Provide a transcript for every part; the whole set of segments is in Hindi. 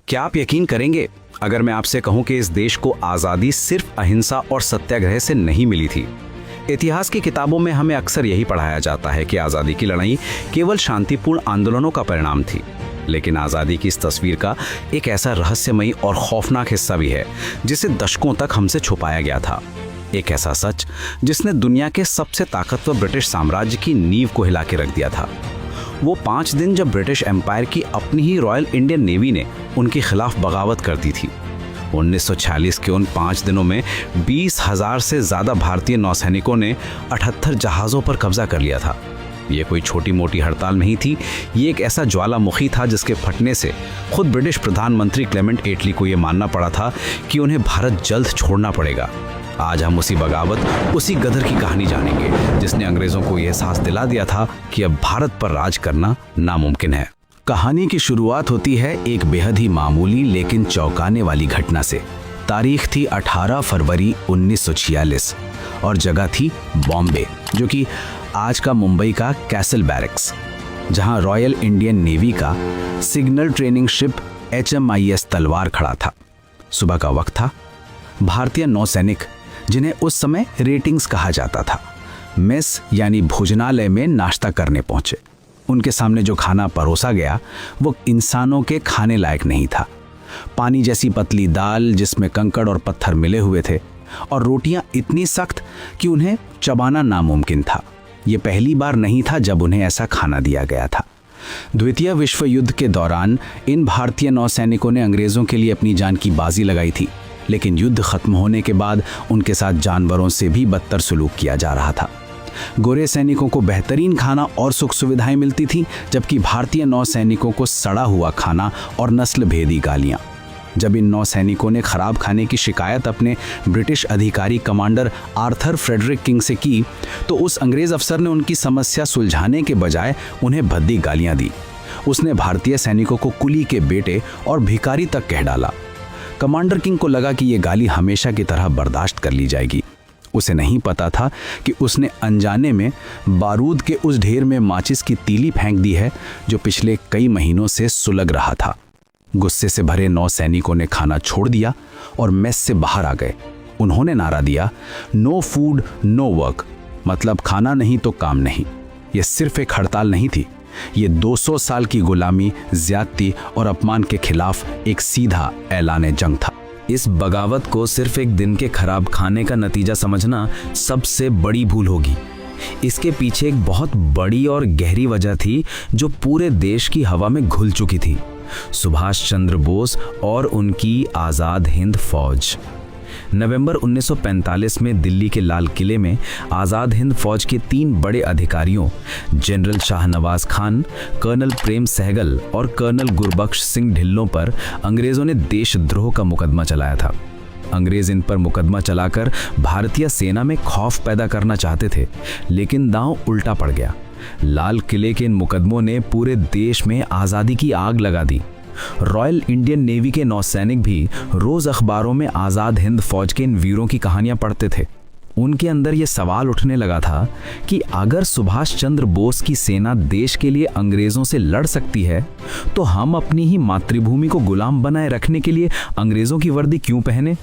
क्या आप यकीन करेंगे अगर मैं आपसे कहूं कि इस देश को आज़ादी सिर्फ अहिंसा और सत्याग्रह से नहीं मिली थी। इतिहास की किताबों में हमें अक्सर यही पढ़ाया जाता है कि आज़ादी की लड़ाई केवल शांतिपूर्ण आंदोलनों का परिणाम थी, लेकिन आज़ादी की इस तस्वीर का एक ऐसा रहस्यमयी और खौफनाक हिस्सा भी है जिसे दशकों तक हमसे छुपाया गया था। एक ऐसा सच जिसने दुनिया के सबसे ताकतवर ब्रिटिश साम्राज्य की नींव को हिला के रख दिया था। वो 5 दिन जब ब्रिटिश एम्पायर की अपनी ही रॉयल इंडियन नेवी ने उनके खिलाफ बगावत कर दी थी। 1946 के उन 5 दिनों में 20,000 से ज़्यादा भारतीय नौसैनिकों ने 78 जहाज़ों पर कब्जा कर लिया था। ये कोई छोटी मोटी हड़ताल नहीं थी, ये एक ऐसा ज्वालामुखी था जिसके फटने से खुद ब्रिटिश प्रधानमंत्री क्लेमेंट एटली को ये मानना पड़ा था कि उन्हें भारत जल्द छोड़ना पड़ेगा। आज हम उसी बगावत, उसी गदर की कहानी जानेंगे जिसने अंग्रेजों को यह एहसास दिला दिया था कि अब भारत पर राज करना नामुमकिन है। कहानी की शुरुआत होती है एक बेहद ही मामूली लेकिन चौंकाने वाली घटना से। तारीख थी 18 फरवरी 1946 और जगह थी बॉम्बे, जो कि आज का मुंबई का कैसल बैरक्स, जहां रॉयल इंडियन नेवी का सिग्नल ट्रेनिंग शिप HMIS तलवार खड़ा था। सुबह का वक्त था। भारतीय नौसैनिक, जिन्हें उस समय रेटिंग्स कहा जाता था, मेस यानी भोजनालय में नाश्ता करने पहुंचे। उनके सामने जो खाना परोसा गया वो इंसानों के खाने लायक नहीं था। पानी जैसी पतली दाल जिसमें कंकड़ और पत्थर मिले हुए थे, और रोटियां इतनी सख्त कि उन्हें चबाना नामुमकिन था। ये पहली बार नहीं था जब उन्हें ऐसा खाना दिया गया था। द्वितीय विश्व युद्ध के दौरान इन भारतीय नौसैनिकों ने अंग्रेजों के लिए अपनी जान की बाजी लगाई थी, लेकिन युद्ध खत्म होने के बाद उनके साथ जानवरों से भी बदतर सलूक किया जा रहा था। गोरे सैनिकों को बेहतरीन खाना और सुख सुविधाएं मिलती थीं, जबकि भारतीय नौसैनिकों को सड़ा हुआ खाना और नस्ल भेदी गालियां। जब इन नौसैनिकों ने खराब खाने की शिकायत अपने ब्रिटिश अधिकारी कमांडर आर्थर फ्रेडरिक किंग से की, तो उस अंग्रेज अफसर ने उनकी समस्या सुलझाने के बजाय उन्हें भद्दी गालियां दी। उसने भारतीय सैनिकों को कुली के बेटे और भिखारी तक कह डाला। कमांडर किंग को लगा कि ये गाली हमेशा की तरह बर्दाश्त कर ली जाएगी। उसे नहीं पता था कि उसने अनजाने में बारूद के उस ढेर में माचिस की तीली फेंक दी है जो पिछले कई महीनों से सुलग रहा था। गुस्से से भरे नौसैनिकों ने खाना छोड़ दिया और मेस से बाहर आ गए। उन्होंने नारा दिया, नो फूड नो वर्क, मतलब खाना नहीं तो काम नहीं। यह सिर्फ एक हड़ताल नहीं थी, ये 200 साल की गुलामी, ज्यादती और अपमान के खिलाफ एक सीधा ऐलान जंग था। इस बगावत को सिर्फ एक दिन के खराब खाने का नतीजा समझना सबसे बड़ी भूल होगी। इसके पीछे एक बहुत बड़ी और गहरी वजह थी जो पूरे देश की हवा में घुल चुकी थी। सुभाष चंद्र बोस और उनकी आज़ाद हिंद फौज। नवंबर 1945 में दिल्ली के लाल किले में आज़ाद हिंद फौज के 3 बड़े अधिकारियों जनरल शाहनवाज खान, कर्नल प्रेम सहगल और कर्नल गुरबख्श सिंह ढिल्लों पर अंग्रेज़ों ने देशद्रोह का मुकदमा चलाया था। अंग्रेज इन पर मुकदमा चलाकर भारतीय सेना में खौफ पैदा करना चाहते थे, लेकिन दांव उल्टा पड़ गया। लाल किले के इन मुकदमों ने पूरे देश में आज़ादी की आग लगा दी। रॉयल इंडियन नेवी के नौसैनिक भी रोज अखबारों में आज़ाद हिंद फौज के इन वीरों की कहानियां पढ़ते थे। उनके अंदर ये सवाल उठने लगा था कि अगर सुभाष चंद्र बोस की सेना देश के लिए अंग्रेजों से लड़ सकती है, तो हम अपनी ही मातृभूमि को गुलाम बनाए रखने के लिए अंग्रेजों की वर्दी क्यों पहने।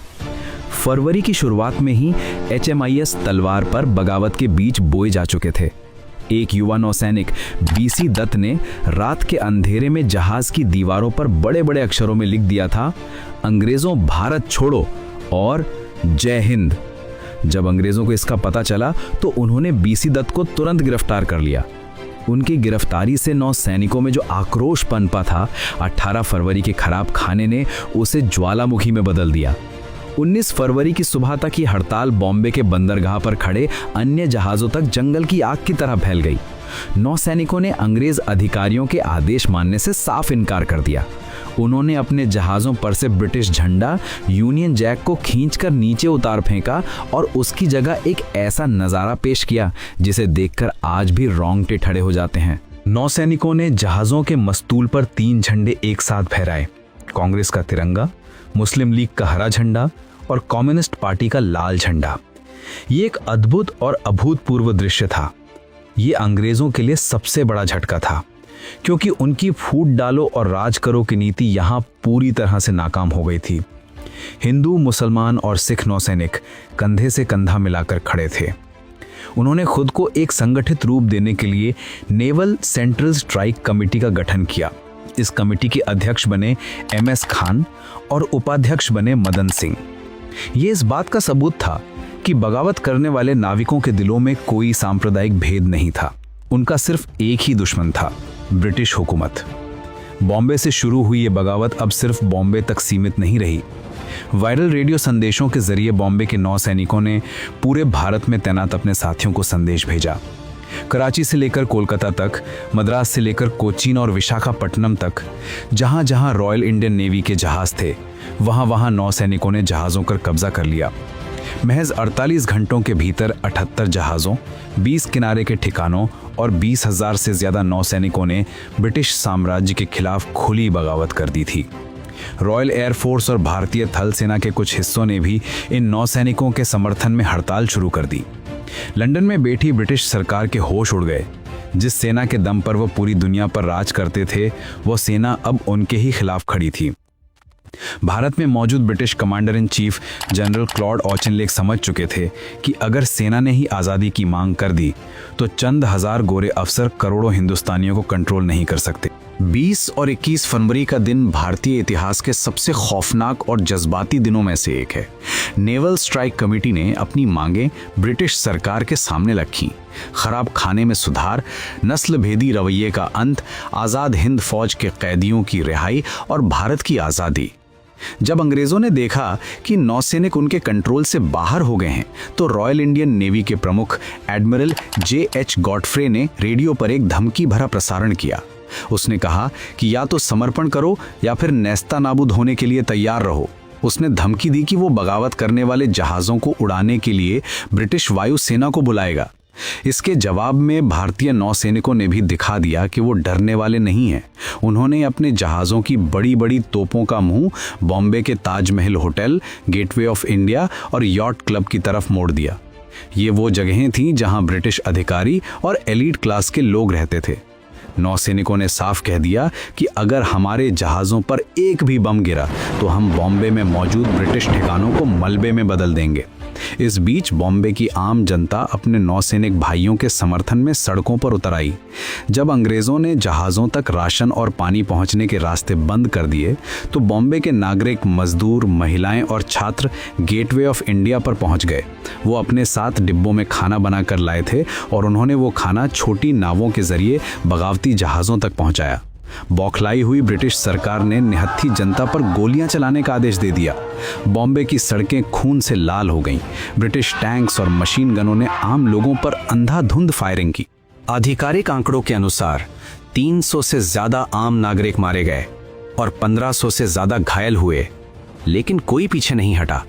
फरवरी की शुरुआत में ही HMIS तलवार पर बगावत के बीज बोए जा चुके थे। एक युवा नौसैनिक BC दत्त ने रात के अंधेरे में जहाज की दीवारों पर बड़े बड़े अक्षरों में लिख दिया था, अंग्रेजों भारत छोड़ो और जय हिंद। जब अंग्रेजों को इसका पता चला तो उन्होंने BC दत्त को तुरंत गिरफ्तार कर लिया। उनकी गिरफ्तारी से नौसैनिकों में जो आक्रोश पनपा था, 18 फरवरी के खराब खाने ने उसे ज्वालामुखी में बदल दिया। 19 फरवरी की सुबह तक ये हड़ताल बॉम्बे के बंदरगाह पर खड़े अन्य जहाज़ों तक जंगल की आग की तरह फैल गई। नौसैनिकों ने अंग्रेज अधिकारियों के आदेश मानने से साफ इनकार कर दिया। उन्होंने अपने जहाज़ों पर से ब्रिटिश झंडा यूनियन जैक को खींचकर नीचे उतार फेंका और उसकी जगह एक ऐसा नज़ारा पेश किया जिसे देखकर आज भी रोंगटे खड़े हो जाते हैं। नौसैनिकों ने जहाज़ों के मस्तूल पर 3 झंडे एक साथ फहराए, कांग्रेस का तिरंगा, मुस्लिम लीग का हरा झंडा और कम्युनिस्ट पार्टी का लाल झंडा। ये एक अद्भुत और अभूतपूर्व दृश्य था। ये अंग्रेजों के लिए सबसे बड़ा झटका था, क्योंकि उनकी फूट डालो और राज करो की नीति यहाँ पूरी तरह से नाकाम हो गई थी। हिंदू, मुसलमान और सिख नौसैनिक कंधे से कंधा मिलाकर खड़े थे। उन्होंने खुद को एक संगठित रूप देने के लिए नेवल सेंट्रल स्ट्राइक कमेटी का गठन किया। इस कमेटी के अध्यक्ष बने MS खान और उपाध्यक्ष बने मदन सिंह। ये इस बात का सबूत था कि बगावत करने वाले नाविकों के दिलों में कोई सांप्रदायिक भेद नहीं था। उनका सिर्फ एक ही दुश्मन था, ब्रिटिश हुकूमत। बॉम्बे से शुरू हुई ये बगावत अब सिर्फ बॉम्बे तक सीमित नहीं रही। वायरल रेडियो संदेशों के जरिए बॉम्बे के नौसैनिकों ने पूरे भारत में तैनात अपने साथियों को संदेश भेजा। कराची से लेकर कोलकाता तक, मद्रास से लेकर कोचीन और विशाखापट्टनम तक, जहां जहां रॉयल इंडियन नेवी के जहाज थे, वहां वहां नौसैनिकों ने जहाज़ों पर कब्जा कर लिया। महज 48 घंटों के भीतर 78 जहाज़ों, 20 किनारे के ठिकानों और 20,000 से ज़्यादा नौसैनिकों ने ब्रिटिश साम्राज्य के खिलाफ खुली बगावत कर दी थी। रॉयल एयरफोर्स और भारतीय थल सेना के कुछ हिस्सों ने भी इन नौसैनिकों के समर्थन में हड़ताल शुरू कर दी। लंदन में बैठी ब्रिटिश सरकार के होश उड़ गए। जिस सेना के दम पर वो पूरी दुनिया पर राज करते थे, वो सेना अब उनके ही खिलाफ खड़ी थी। भारत में मौजूद British commander in chief general Claude Auchinleck समझ चुके थे कि अगर सेना ने ही आज़ादी की मांग कर दी तो चंद हजार गोरे अफसर करोड़ों हिंदुस्तानियों को कंट्रोल नहीं कर सकते। 20 और 21 फरवरी का दिन भारतीय इतिहास के सबसे खौफनाक और जज्बाती दिनों में से एक है। नेवल स्ट्राइक कमेटी ने अपनी मांगें ब्रिटिश सरकार के सामने रखी। खराब खाने में सुधार, नस्ल भेदी रवैये का अंत, आज़ाद हिंद फौज के कैदियों की रिहाई और भारत की आज़ादी। जब अंग्रेजों ने देखा कि नौसैनिक उनके कंट्रोल से बाहर हो गए हैं, तो रॉयल इंडियन नेवी के प्रमुख एडमिरल JH गॉडफ्रे ने रेडियो पर एक धमकी भरा प्रसारण किया। उसने कहा कि या तो समर्पण करो या फिर नेस्ता नाबूद होने के लिए तैयार रहो। उसने धमकी दी कि वो बगावत करने वाले जहाज़ों को उड़ाने के लिए ब्रिटिश वायुसेना को बुलाएगा। इसके जवाब में भारतीय नौसैनिकों ने भी दिखा दिया कि वो डरने वाले नहीं हैं। उन्होंने अपने जहाज़ों की बड़ी बड़ी तोपों का मुंह बॉम्बे के Taj Mahal hotel, gateway of India और यॉट क्लब की तरफ मोड़ दिया। ये वो जगहें थीं जहां ब्रिटिश अधिकारी और एलीट क्लास के लोग रहते थे। नौसैनिकों ने साफ कह दिया कि अगर हमारे जहाज़ों पर एक भी बम गिरा तो हम बॉम्बे में मौजूद ब्रिटिश ठिकानों को मलबे में बदल देंगे। इस बीच बॉम्बे की आम जनता अपने नौसैनिक भाइयों के समर्थन में सड़कों पर उतर आई। जब अंग्रेजों ने जहाज़ों तक राशन और पानी पहुंचने के रास्ते बंद कर दिए, तो बॉम्बे के नागरिक, मजदूर, महिलाएं और छात्र गेटवे ऑफ इंडिया पर पहुंच गए। वो अपने साथ डिब्बों में खाना बनाकर लाए थे और उन्होंने वो खाना छोटी नावों के जरिए बगावती जहाज़ों तक पहुंचाया। बौखलाई हुई ब्रिटिश सरकार ने निहत्थी जनता पर गोलियां चलाने का आदेश दे दिया। बॉम्बे की सड़कें खून से लाल हो गईं। ब्रिटिश टैंक्स और मशीन गनों ने आम लोगों पर अंधाधुंध फायरिंग की। आधिकारिक आंकड़ों के अनुसार 300 से ज्यादा आम नागरिक मारे गए और 1500 से ज्यादा घायल हुए, लेकिन कोई पीछे नहीं हटा।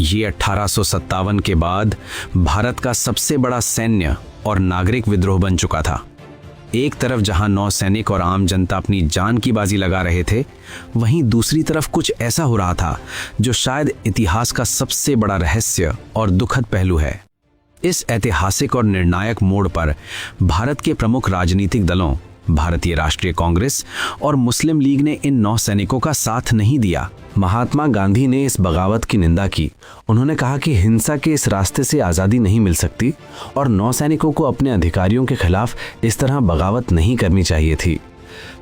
ये 1857 के बाद भारत का सबसे बड़ा सैन्य और नागरिक विद्रोह बन चुका था। एक तरफ जहां नौसैनिक और आम जनता अपनी जान की बाजी लगा रहे थे, वहीं दूसरी तरफ कुछ ऐसा हो रहा था जो शायद इतिहास का सबसे बड़ा रहस्य और दुखद पहलू है। इस ऐतिहासिक और निर्णायक मोड़ पर भारत के प्रमुख राजनीतिक दलों, भारतीय राष्ट्रीय कांग्रेस और मुस्लिम लीग ने इन नौसैनिकों का साथ नहीं दिया। महात्मा गांधी ने इस बगावत की निंदा की। उन्होंने कहा कि हिंसा के इस रास्ते से आज़ादी नहीं मिल सकती और नौसैनिकों को अपने अधिकारियों के खिलाफ इस तरह बगावत नहीं करनी चाहिए थी।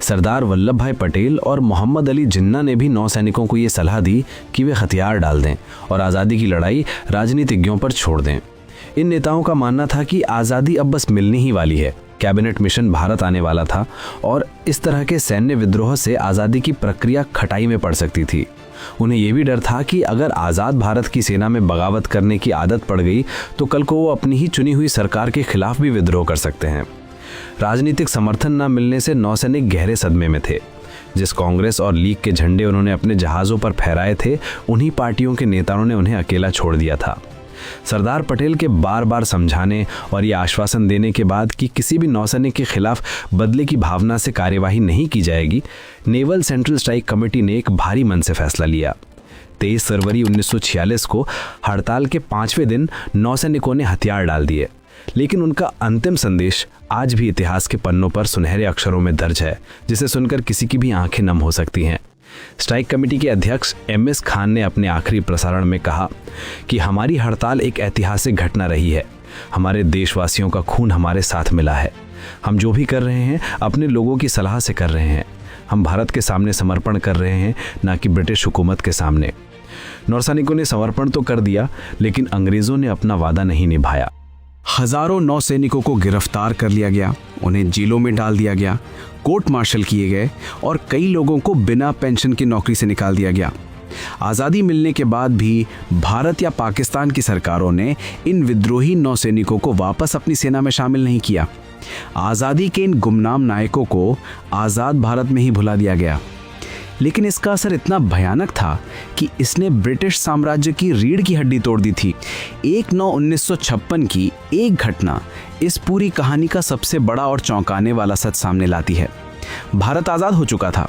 सरदार वल्लभ भाई पटेल और मोहम्मद अली जिन्ना ने भी नौसैनिकों को ये सलाह दी कि वे हथियार डाल दें और आज़ादी की लड़ाई राजनीतिज्ञों पर छोड़ दें। इन नेताओं का मानना था कि आज़ादी अब बस मिलनी ही वाली है। कैबिनेट मिशन भारत आने वाला था और इस तरह के सैन्य विद्रोह से आज़ादी की प्रक्रिया खटाई में पड़ सकती थी। उन्हें यह भी डर था कि अगर आज़ाद भारत की सेना में बगावत करने की आदत पड़ गई तो कल को वो अपनी ही चुनी हुई सरकार के खिलाफ भी विद्रोह कर सकते हैं। राजनीतिक समर्थन न मिलने से नौसैनिक गहरे सदमे में थे। जिस कांग्रेस और लीग के झंडे उन्होंने अपने जहाज़ों पर फहराए थे, उन्हीं पार्टियों के नेताओं ने उन्हें अकेला छोड़ दिया था। सरदार पटेल के बार बार समझाने और ये आश्वासन देने के बाद कि किसी भी नौसैनिक के खिलाफ बदले की भावना से कार्यवाही नहीं की जाएगी, नेवल सेंट्रल स्ट्राइक कमेटी ने एक भारी मन से फैसला लिया। 23 फरवरी 1946 को हड़ताल के 5वें दिन नौसैनिकों ने हथियार डाल दिए। लेकिन उनका अंतिम संदेश आज भी इतिहास के पन्नों पर सुनहरे अक्षरों में दर्ज है, जिसे सुनकर किसी की भी आंखें नम हो सकती हैं। स्ट्राइक कमेटी के अध्यक्ष MS खान ने अपने आखिरी प्रसारण में कहा कि हमारी हड़ताल एक ऐतिहासिक घटना रही है। हमारे देशवासियों का खून हमारे साथ मिला है। हम जो भी कर रहे हैं अपने लोगों की सलाह से कर रहे हैं। हम भारत के सामने समर्पण कर रहे हैं, ना कि ब्रिटिश हुकूमत के सामने। नौसैनिकों ने समर्पण तो कर दिया, लेकिन अंग्रेजों ने अपना वादा नहीं निभाया। हजारों नौसैनिकों को गिरफ्तार कर लिया गया, उन्हें जेलों में डाल दिया गया, कोर्ट मार्शल किए गए और कई लोगों को बिना पेंशन की नौकरी से निकाल दिया गया। आज़ादी मिलने के बाद भी भारत या पाकिस्तान की सरकारों ने इन विद्रोही नौसैनिकों को वापस अपनी सेना में शामिल नहीं किया। आज़ादी के इन गुमनाम नायकों को आज़ाद भारत में ही भुला दिया गया। लेकिन इसका असर इतना भयानक था कि इसने ब्रिटिश साम्राज्य की रीढ़ की हड्डी तोड़ दी थी। 1/9/1956 की एक घटना इस पूरी कहानी का सबसे बड़ा और चौंकाने वाला सच सामने लाती है। भारत आज़ाद हो चुका था।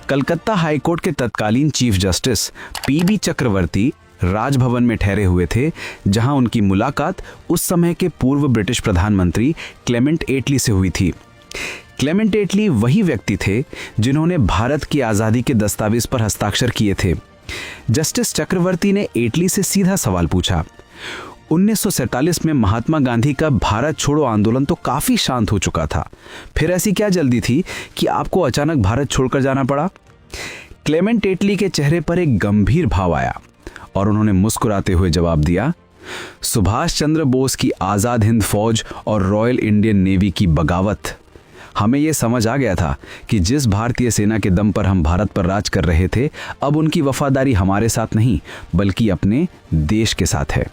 कलकत्ता हाईकोर्ट के तत्कालीन चीफ जस्टिस PB चक्रवर्ती राजभवन में ठहरे हुए थे, जहां उनकी मुलाकात उस समय के पूर्व ब्रिटिश प्रधानमंत्री क्लेमेंट एटली से हुई थी। क्लेमेंट एटली वही व्यक्ति थे जिन्होंने भारत की आज़ादी के दस्तावेज पर हस्ताक्षर किए थे। जस्टिस चक्रवर्ती ने एटली से सीधा सवाल पूछा, 1947 में महात्मा गांधी का भारत छोड़ो आंदोलन तो काफी शांत हो चुका था, फिर ऐसी क्या जल्दी थी कि आपको अचानक भारत छोड़कर जाना पड़ा? क्लेमेंट एटली के चेहरे पर एक गंभीर भाव आया और उन्होंने मुस्कुराते हुए जवाब दिया, सुभाष चंद्र बोस की आज़ाद हिंद फौज और रॉयल इंडियन नेवी की बगावत। हमें यह समझ आ गया था कि जिस भारतीय सेना के दम पर हम भारत पर राज कर रहे थे, अब उनकी वफादारी हमारे साथ नहीं बल्कि अपने देश के साथ है।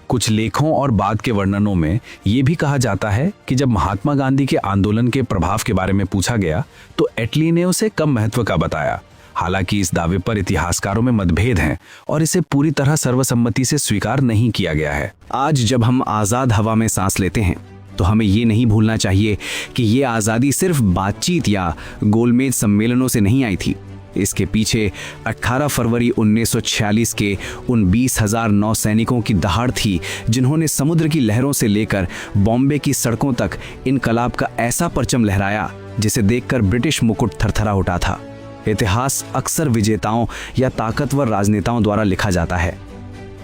कुछ लेखों और बाद के वर्णनों में ये भी कहा जाता है कि जब महात्मा गांधी के आंदोलन के प्रभाव के बारे में पूछा गया तो एटली ने उसे कम महत्व का बताया। हालांकि इस दावे पर इतिहासकारों में मतभेद हैं और इसे पूरी तरह सर्वसम्मति से स्वीकार नहीं किया गया है। आज जब हम आज़ाद हवा में सांस लेते हैं तो हमें ये नहीं भूलना चाहिए कि ये आज़ादी सिर्फ बातचीत या गोलमेज सम्मेलनों से नहीं आई थी। इसके पीछे 18 फरवरी 1946 के उन 20,000 नौसैनिकों की दहाड़ थी, जिन्होंने समुद्र की लहरों से लेकर बॉम्बे की सड़कों तक इनकलाब का ऐसा परचम लहराया जिसे देखकर ब्रिटिश मुकुट थरथरा उठा था। इतिहास अक्सर विजेताओं या ताकतवर राजनेताओं द्वारा लिखा जाता है,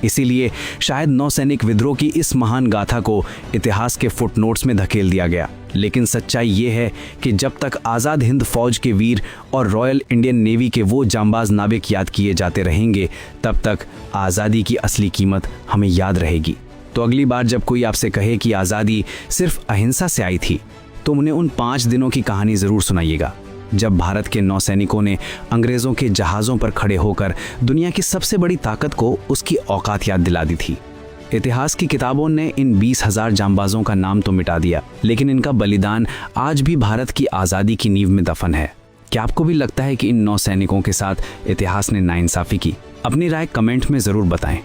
इसीलिए शायद नौसैनिक विद्रोह की इस महान गाथा को इतिहास के फुटनोट्स में धकेल दिया गया। लेकिन सच्चाई ये है कि जब तक आज़ाद हिंद फौज के वीर और रॉयल इंडियन नेवी के वो जांबाज नाविक याद किए जाते रहेंगे, तब तक आज़ादी की असली कीमत हमें याद रहेगी। तो अगली बार जब कोई आपसे कहे कि आज़ादी सिर्फ अहिंसा से आई थी, तो उन्हें उन 5 दिनों की कहानी ज़रूर सुनाइएगा, जब भारत के नौसैनिकों ने अंग्रेज़ों के जहाज़ों पर खड़े होकर दुनिया की सबसे बड़ी ताकत को उसकी औकात याद दिला दी थी। इतिहास की किताबों ने इन 20,000 जांबाजों का नाम तो मिटा दिया, लेकिन इनका बलिदान आज भी भारत की आज़ादी की नींव में दफन है। क्या आपको भी लगता है कि इन नौसैनिकों के साथ इतिहास ने नाइंसाफ़ी की? अपनी राय कमेंट में ज़रूर बताएं।